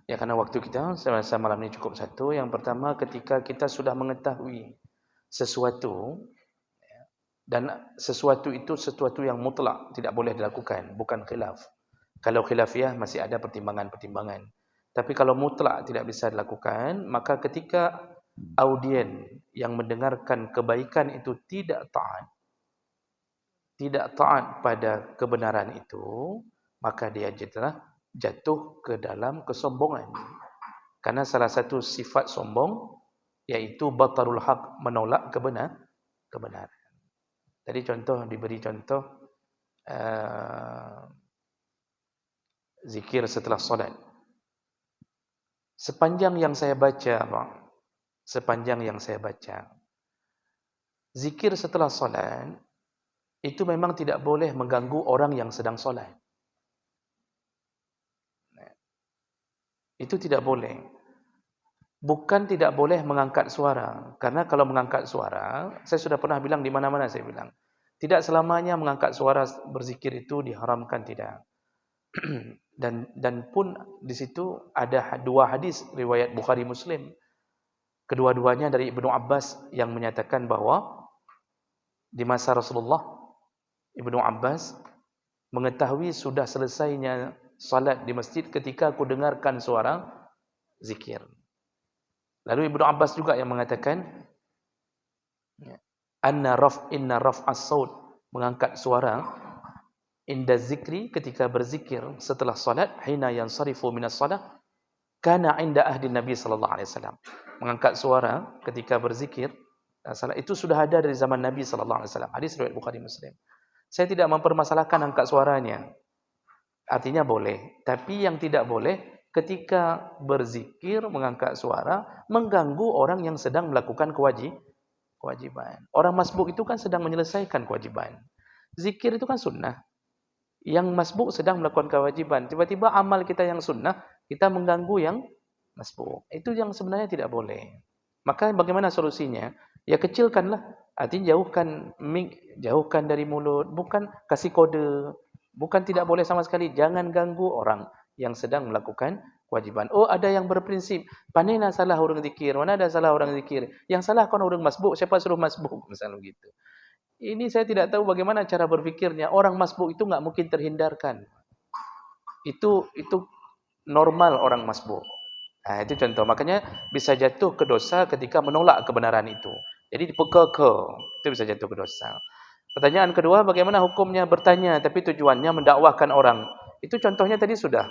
Ya, karena waktu kita saya rasa malam ini cukup satu. Yang pertama, ketika kita sudah mengetahui sesuatu, dan sesuatu itu sesuatu yang mutlak, tidak boleh dilakukan, bukan khilaf. Kalau khilafiyah masih ada pertimbangan-pertimbangan. Tapi kalau mutlak tidak bisa dilakukan, maka ketika audien yang mendengarkan kebaikan itu tidak taat pada kebenaran itu, maka dia jatuh ke dalam kesombongan. Karena salah satu sifat sombong yaitu batarul haq, menolak kebenaran. Tadi diberi contoh zikir setelah solat. Sepanjang yang saya baca, zikir setelah solat itu memang tidak boleh mengganggu orang yang sedang solat. Itu tidak boleh. Bukan tidak boleh mengangkat suara. Karena kalau mengangkat suara, saya sudah pernah bilang di mana-mana saya bilang, tidak selamanya mengangkat suara berzikir itu diharamkan, tidak. dan pun di situ ada dua hadis riwayat Bukhari Muslim. Kedua-duanya dari Ibnu Abbas yang menyatakan bahwa di masa Rasulullah, Ibnu Abbas mengetahui sudah selesainya salat di masjid ketika aku dengarkan suara zikir. Lalu Ibnu Abbas juga yang mengatakan inna raf'as saut, mengangkat suara inda zikri, ketika berzikir setelah salat, hina yansarifu minas salat, kana inda ahdi Nabi sallallahu alaihi wasallam. Mengangkat suara ketika berzikir salat itu sudah ada dari zaman Nabi sallallahu alaihi wasallam. Hadis riwayat Bukhari Muslim. Saya tidak mempermasalahkan angkat suaranya. Artinya boleh, tapi yang tidak boleh ketika berzikir mengangkat suara mengganggu orang yang sedang melakukan kewajiban. Orang masbuk itu kan sedang menyelesaikan kewajiban. Zikir itu kan sunnah. Yang masbuk sedang melakukan kewajiban. Tiba-tiba amal kita yang sunnah, kita mengganggu yang masbuk. Itu yang sebenarnya tidak boleh. Maka bagaimana solusinya? Ya kecilkanlah. Artinya jauhkan dari mulut. Bukan kasih kode. Bukan tidak boleh sama sekali. Jangan ganggu orang yang sedang melakukan kewajiban. Oh, ada yang berprinsip, mana salah orang zikir, mana ada salah orang zikir. Yang salah kan orang masbuk, siapa suruh masbuk? Misalnya begitu. Ini saya tidak tahu bagaimana cara berfikirnya. Orang masbuk itu nggak mungkin terhindarkan. Itu normal orang masbuk. Nah, itu contoh. Makanya bisa jatuh ke dosa ketika menolak kebenaran itu. Jadi dipekeke, itu bisa jatuh ke dosa. Pertanyaan kedua, bagaimana hukumnya bertanya tapi tujuannya mendakwahkan orang? Itu contohnya tadi sudah.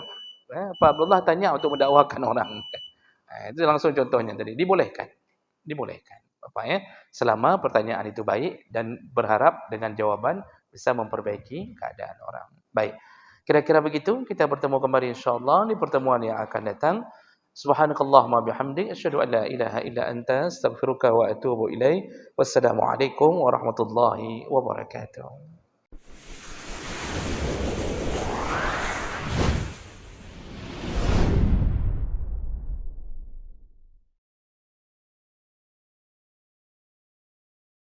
Pak Abdullah tanya untuk mendakwahkan orang. Nah, itu langsung contohnya tadi. Dibolehkan. Dibolehkan. Bapak ya, selama pertanyaan itu baik dan berharap dengan jawaban bisa memperbaiki keadaan orang. Baik. Kira-kira begitu, kita bertemu kembali insyaallah di pertemuan yang akan datang. Subhanakallahumma bihamdik asyhadu an la ilaha illa anta astaghfiruka wa atubu ilaik. Wassalamualaikum warahmatullahi wabarakatuh.